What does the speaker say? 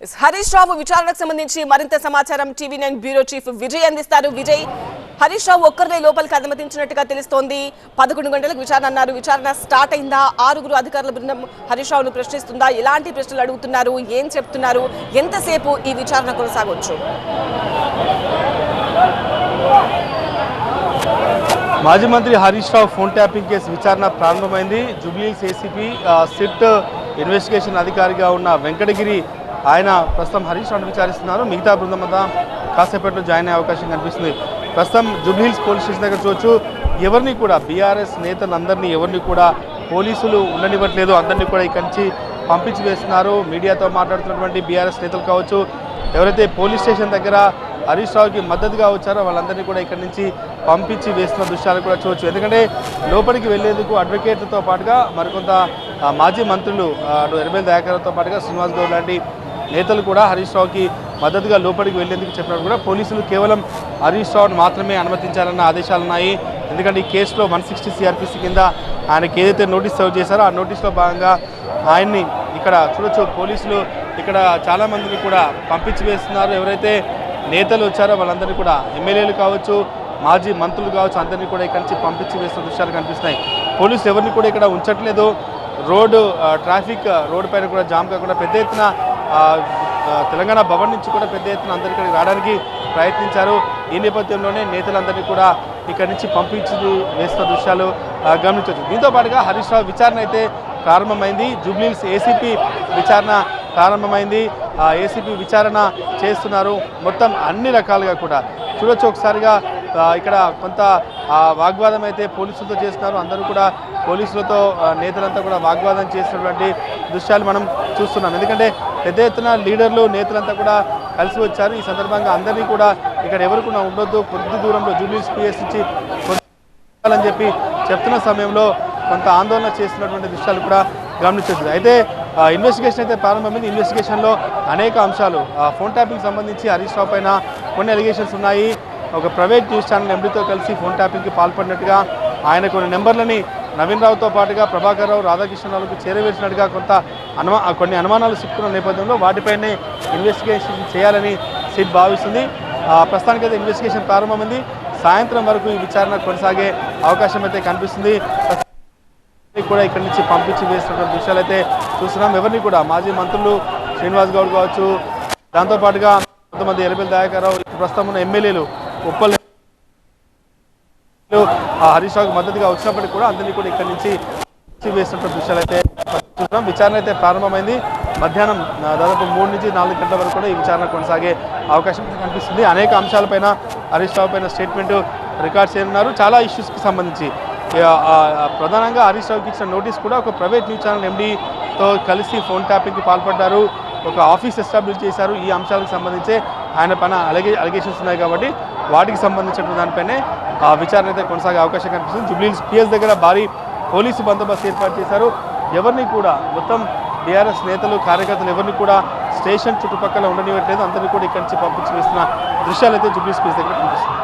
హరీష్ రావు విచారణకు సంబంధించి మరింత సమాచారం టీవీ9 బ్యూరో చీఫ్ విజయ్ అందిస్తారు. విజయ్, హరీష్ రావు ఒక్కరినే లోపలికి అనుమతించినట్టుగా తెలుస్తోంది. 11 గంటలకు విచారణ అన్నారు. విచారణ స్టార్ట్ అయిందా? 6 అధికారుల బృందం హరీష్ రావును ప్రశ్నిస్తుందా? ఎలాంటి ప్రశ్నలు అడుగుతున్నారు? ఏం చెప్తున్నారు? ఎంతసేపు ఈ విచారణ కొనసాగొచ్చు? మాజీ మంత్రి Harish Rao phone tapping case విచారణ ప్రారంభమైంది. జూబ్లీహిల్స్ ఏసీపీ సిట్ ఇన్వెస్టిగేషన్ అధికారిగా ఉన్న వెంకటగిరి ఆయన ప్రస్తుతం హరీష్ రావును విచారిస్తున్నారు. మిగతా బృందం అంతా కాసేపట్లో జాయిన్ అయ్యే అవకాశం కనిపిస్తుంది. ప్రస్తుతం జూబ్లీహిల్స్ పోలీస్ స్టేషన్ దగ్గర చూడొచ్చు, ఎవరిని కూడా బీఆర్ఎస్ నేతలందరినీ ఎవరిని కూడా పోలీసులు ఉండనివ్వట్లేదు. అందరినీ కూడా ఇక్కడి నుంచి పంపించి వేస్తున్నారు. మీడియాతో మాట్లాడుతున్నటువంటి బీఆర్ఎస్ నేతలు కావచ్చు, ఎవరైతే పోలీస్ స్టేషన్ దగ్గర హరీష్ రావుకి మద్దతుగా వచ్చారో వాళ్ళందరినీ కూడా ఇక్కడి నుంచి పంపించి వేస్తున్న దృశ్యాలు కూడా చూడవచ్చు. ఎందుకంటే లోపలికి వెళ్లేందుకు అడ్వకేట్లతో పాటుగా మరికొంత మాజీ మంత్రులు ఎర్రబెల్లి దయాకర్తో పాటుగా శ్రీనివాస్ గౌడ్ లాంటి నేతలు కూడా హరీష్ రావుకి మద్దతుగా లోపలికి వెళ్లేందుకు చెప్పినప్పుడు కూడా పోలీసులు కేవలం హరీష్ రావును మాత్రమే అనుమతించాలన్న ఆదేశాలు ఉన్నాయి. ఎందుకంటే ఈ కేసులో 160 CRPC కింద ఆయనకి ఏదైతే నోటీస్ సర్వ్ చేశారో ఆ నోటీస్లో భాగంగా ఆయన్ని ఇక్కడ చూడొచ్చు. పోలీసులు ఇక్కడ చాలామందిని కూడా పంపించి వేస్తున్నారు. ఎవరైతే నేతలు వచ్చారో వాళ్ళందరినీ కూడా ఎమ్మెల్యేలు కావచ్చు, మాజీ మంత్రులు కావచ్చు, అందరినీ కూడా ఇక్కడి నుంచి పంపించి వేస్తున్న దృశ్యాలు కనిపిస్తున్నాయి. పోలీసులు ఎవరిని కూడా ఇక్కడ ఉంచట్లేదు. ట్రాఫిక్ రోడ్డు పైన కూడా జామ్ కాకుండా పెద్ద ఎత్తున తెలంగాణ భవన్ నుంచి కూడా పెద్ద ఎత్తున అందరి ఇక్కడికి రావడానికి ప్రయత్నించారు. ఈ నేపథ్యంలోనే నేతలందరినీ కూడా ఇక్కడి నుంచి పంపించి వేస్తున్న దృశ్యాలు గమనించవచ్చు. దీంతో పాటుగా హరీష్ రావు విచారణ అయితే ప్రారంభమైంది. జూబ్లీహిల్స్ ఏసీపీ విచారణ ప్రారంభమైంది. ఏసీపీ విచారణ చేస్తున్నారు. మొత్తం అన్ని రకాలుగా కూడా చూడొచ్చు. ఒకసారిగా ఇక్కడ కొంత వాగ్వాదం అయితే పోలీసులతో చేస్తున్నారు. అందరూ కూడా పోలీసులతో నేతలంతా కూడా వాగ్వాదం చేస్తున్నటువంటి దృశ్యాలు మనం చూస్తున్నాం. ఎందుకంటే పెద్ద ఎత్తున లీడర్లు నేతలంతా కూడా కలిసి వచ్చారు. ఈ సందర్భంగా అందరినీ కూడా ఇక్కడ ఎవరు కూడా ఉండొద్దు, కొద్ది దూరంలో జూబ్లీహిల్స్ పిఎస్ నుంచి అని చెప్పి చెప్తున్న సమయంలో కొంత ఆందోళన చేస్తున్నటువంటి దృశ్యాలు కూడా గమనించవచ్చు. అయితే ఇన్వెస్టిగేషన్ అయితే ప్రారంభమైంది. ఇన్వెస్టిగేషన్లో అనేక అంశాలు ఫోన్ ట్యాపింగ్ సంబంధించి హరీష్ రావు పైన కొన్ని అలిగేషన్స్ ఉన్నాయి. ఒక ప్రైవేట్ న్యూస్ ఛానల్ ఎండీతో కలిసి ఫోన్ ట్యాపింగ్కి పాల్పడినట్టుగా, ఆయన కొన్ని నెంబర్లని నవీన్ రావుతో పాటుగా ప్రభాకర్ రావు, రాధాకృష్ణరావుకు చేరవేసినట్టుగా కొన్ని అనుమానాలు సిక్కున్న నేపథ్యంలో వాటిపైనే ఇన్వెస్టిగేషన్ చేయాలని సిట్ భావిస్తుంది. ప్రస్తుతానికైతే ఇన్వెస్టిగేషన్ ప్రారంభమైంది. సాయంత్రం వరకు ఈ విచారణ కొనసాగే అవకాశం అయితే కనిపిస్తుంది. కూడా ఇక్కడి నుంచి పంపించి వేస్తున్న దృశ్యాలు అయితే చూస్తున్నాం. ఎవరిని కూడా మాజీ మంత్రులు శ్రీనివాస్ గౌడ్ కావచ్చు, దాంతోపాటుగా కొంతమంది ఎర్రబెల్లి దయాకర్ రావు, ప్రస్తుతం ఉన్న ఎమ్మెల్యేలు ఉప్పల్ హరీష్ రావుకి మద్దతుగా వచ్చినప్పటికీ కూడా అందరినీ కూడా ఇక్కడి నుంచి వేస్తున్న దృశ్యాలు అయితే చూస్తున్నాం. విచారణ అయితే ప్రారంభమైంది. మధ్యాహ్నం దాదాపు 3 నుంచి 4 గంటల వరకు కూడా ఈ విచారణ కొనసాగే అవకాశం కనిపిస్తుంది. అనేక అంశాలపైన హరీష్ రావు పైన స్టేట్మెంట్ రికార్డ్ చేయనున్నారు. చాలా ఇష్యూస్కి సంబంధించి ప్రధానంగా హరీష్ రావుకి ఇచ్చిన నోటీస్ కూడా ఒక ప్రైవేట్ న్యూస్ ఛానల్ ఎండీతో కలిసి ఫోన్ ట్యాపింగ్కి పాల్పడ్డారు, ఒక ఆఫీస్ ఎస్టాబ్లిష్ చేశారు. ఈ అంశాలకు సంబంధించి ఆయన పైన అలిగేషన్స్ ఉన్నాయి కాబట్టి వాటికి సంబంధించిన దానిపైనే విచారణ అయితే కొనసాగే అవకాశం కనిపిస్తుంది. జూబ్లీహిల్స్ పిఎస్ దగ్గర భారీ పోలీసు బందోబస్తు ఏర్పాటు చేశారు. ఎవరిని కూడా మొత్తం బీఆర్ఎస్ నేతలు కార్యకర్తలు ఎవరిని కూడా స్టేషన్ చుట్టుపక్కల ఉండనివ్వట్లేదు. అందరినీ కూడా ఇక్కడి నుంచి పంపించి వేస్తున్న దృశ్యాలు అయితే జూబ్లీహిల్స్ పిఎస్ దగ్గర కనిపిస్తుంది.